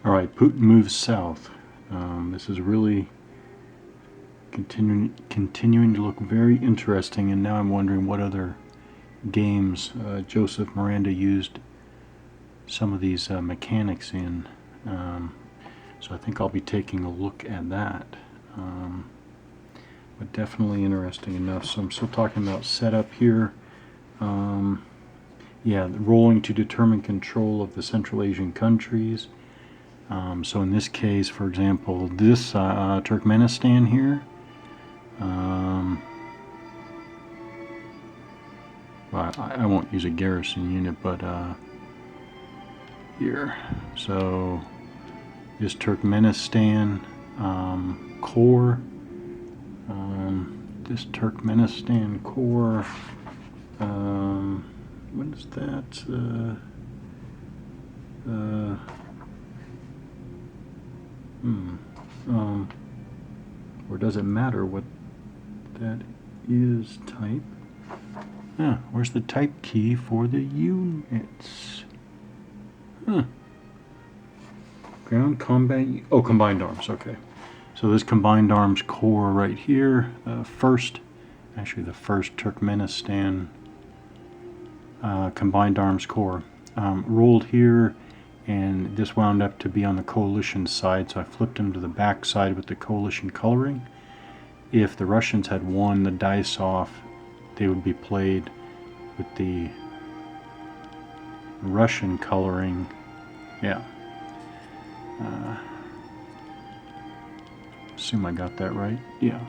Alright, Putin moves south. This is really continuing to look very interesting, and now I'm wondering what other games Joseph Miranda used some of these mechanics in. So I think I'll be taking a look at that. But definitely interesting enough. So I'm still talking about setup here. Yeah, rolling to determine control of the Central Asian countries. So in this case, for example, this Turkmenistan here. Well, I won't use a garrison unit, but here. So this Turkmenistan core. This Turkmenistan core. What is that? Or does it matter what that is type? Where's the type key for the units? Ground combat. Oh, combined arms. Okay. So this combined arms core right here, the first Turkmenistan combined arms core, rolled here, and this wound up to be on the coalition side, so I flipped them to the back side with the coalition coloring. If the Russians had won the dice off, they would be played with the Russian coloring. Yeah. Assume I got that right. Yeah.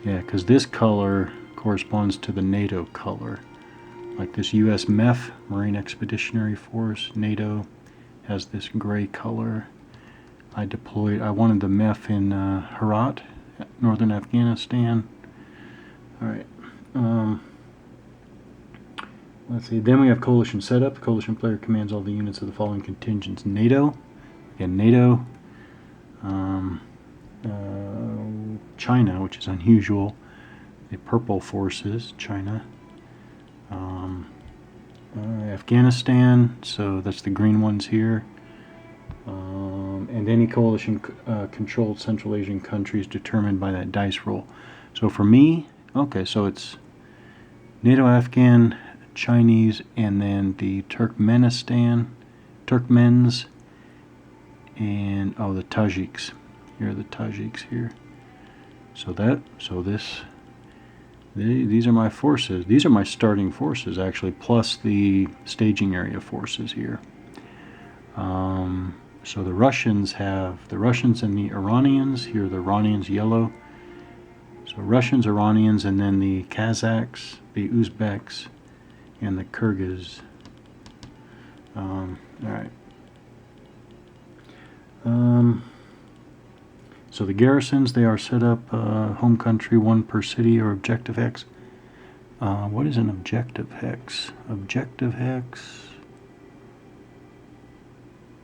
Yeah, because this color corresponds to the NATO color. Like this U.S. MEF, Marine Expeditionary Force, NATO, has this gray color. I wanted the MEF in Herat, northern Afghanistan. Alright. Let's see. Then we have coalition setup. The coalition player commands all the units of the following contingents. NATO. Again, NATO. China, which is unusual. The purple forces, China. Afghanistan, so that's the green ones here. And any coalition controlled Central Asian countries determined by that dice roll. So for me, okay, so it's NATO, Afghan, Chinese, and then the Turkmens, and the Tajiks. Here are the Tajiks here. These are my forces. These are my starting forces, actually, plus the staging area forces here. So the Russians and the Iranians. Here are the Iranians, yellow. So Russians, Iranians, and then the Kazakhs, the Uzbeks, and the Kyrgyz. All right. So the garrisons, they are set up home country, 1 per city, or objective hex. What is an objective hex? Objective hex.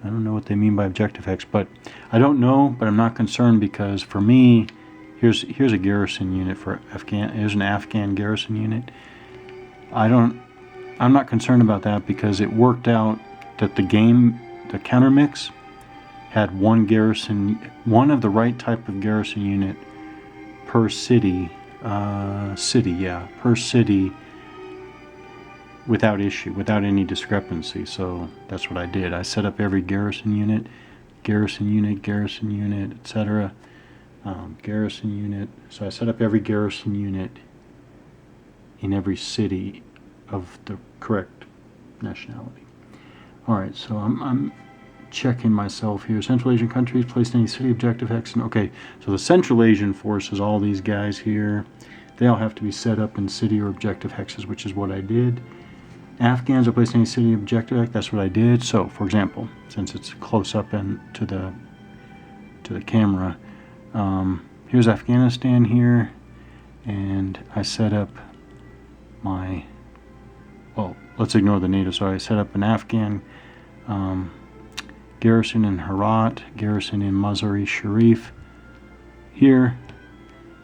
I don't know what they mean by objective hex, but I don't know, but I'm not concerned, because for me, here's a garrison unit for Afghan. Here's an Afghan garrison unit. I'm not concerned about that, because it worked out that the counter mix had one of the right type of garrison unit per city, per city, without issue, without any discrepancy. So that's what I did. I set up every garrison unit, etc. Garrison unit. So I set up every garrison unit in every city of the correct nationality. All right, so I'm checking myself here. Central Asian countries, placed any city objective hex. Okay, so the Central Asian forces, all these guys here, they all have to be set up in city or objective hexes, which is what I did. Afghans are placed in any city objective hex. That's what I did. So, for example, since it's close up and to the camera, here's Afghanistan here, and I set up my. Well, let's ignore the NATO. So I set up an Afghan. Garrison in Herat, garrison in Mazar-e Sharif here,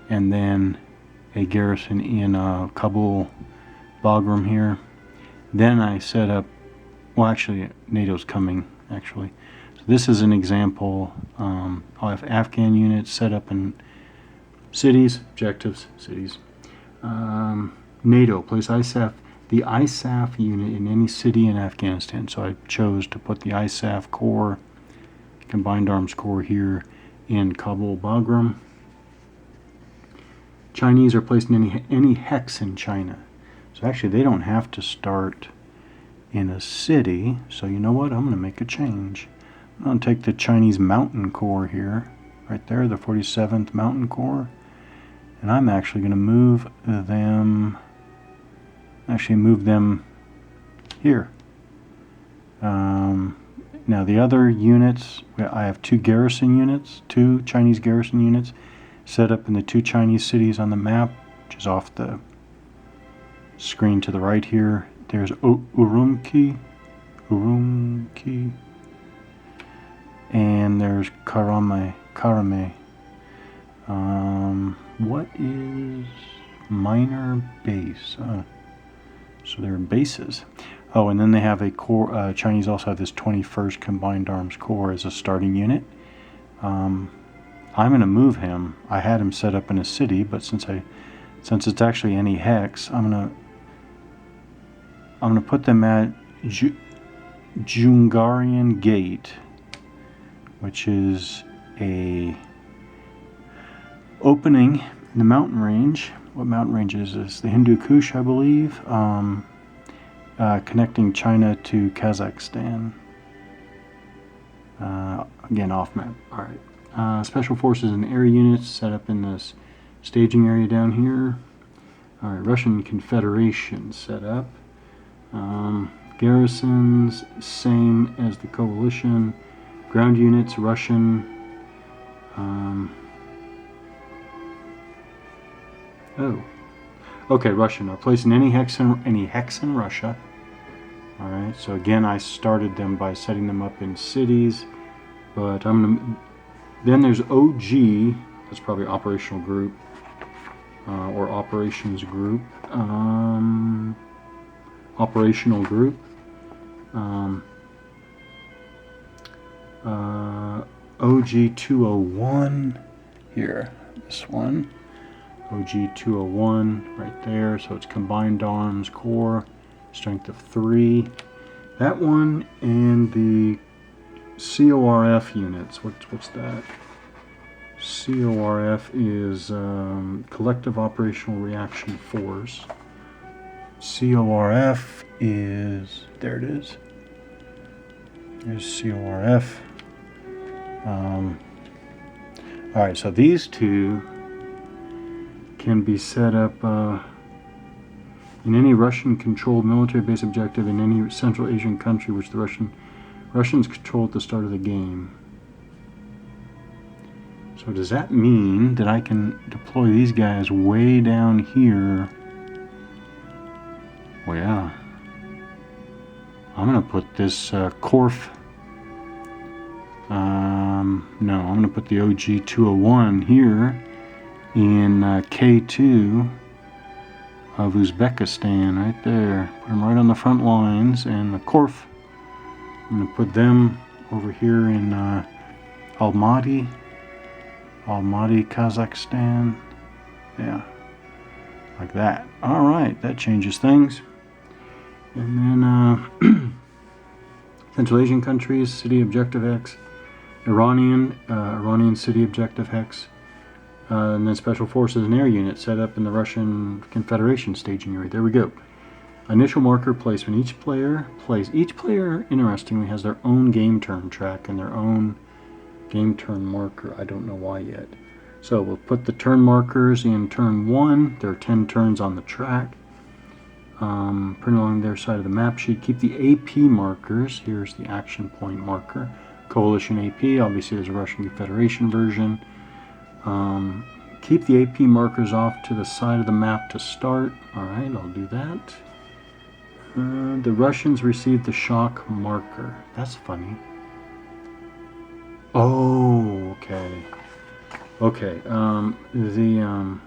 and then a garrison in Kabul, Bagram here. Then I set up, well, actually, NATO's coming, actually. So this is an example. I'll have Afghan units set up in cities, objectives, cities. NATO, place ISAF, the ISAF unit in any city in Afghanistan. So I chose to put the ISAF Corps, Combined Arms Corps here in Kabul Bagram. Chinese are placed in any hex in China. So actually they don't have to start in a city. So you know what? I'm going to make a change. I'm going to take the Chinese Mountain Corps here, right there, the 47th Mountain Corps. And I'm actually going to move them here. Now the other units, I have two Chinese garrison units set up in the two Chinese cities on the map, which is off the screen to the right here. There's Urumqi, and there's Karame. What is minor base? So they're bases. Oh, and then they have a corps. Chinese also have this 21st Combined Arms Corps as a starting unit. I'm going to move him. I had him set up in a city, but since it's actually any hex, I'm gonna put them at Jungarian Gate, which is a opening in the mountain range. What mountain range is this? The Hindu Kush, I believe, connecting China to Kazakhstan. Again, off map. All right. Special forces and air units set up in this staging area down here. All right, Russian Confederation set up. Garrisons, same as the coalition. Ground units, Russian. Okay, Russian. Are placed in any hex in Russia. All right. So again, I started them by setting them up in cities, but then there's OG. That's probably operational group or operations group. Operational group. OG 201 here. This one. OG 201 right there. So it's Combined Arms Corps, strength of 3. That one and the CORF units. What's that? CORF is Collective Operational Reaction Force. CORF is, there it is. There's CORF. Alright, so these two can be set up in any Russian-controlled military base objective in any Central Asian country which the Russians control at the start of the game. So does that mean that I can deploy these guys way down here? Well, yeah. I'm going to put this Corf. No, I'm going to put the OG 201 here in K2 of Uzbekistan, right there. Put them right on the front lines, and the Corf, I'm going to put them over here in Almaty, Kazakhstan. Yeah, like that. All right, that changes things. And then Central Asian countries, city objective hex, Iranian city objective hex, and then special forces and air units set up in the Russian Confederation staging area. There we go. Initial marker placement. Each player, interestingly, has their own game turn track and their own game turn marker. I don't know why yet. So we'll put the turn markers in turn 1. There are 10 turns on the track. Print along their side of the map sheet. Keep the AP markers. Here's the action point marker. Coalition AP. Obviously, there's a Russian Confederation version. Keep the AP markers off to the side of the map to start. Alright, I'll do that. The Russians received the shock marker. That's funny. Oh, okay. Okay, the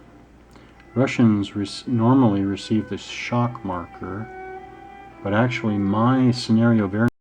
Russians normally receive the shock marker, but actually my scenario variant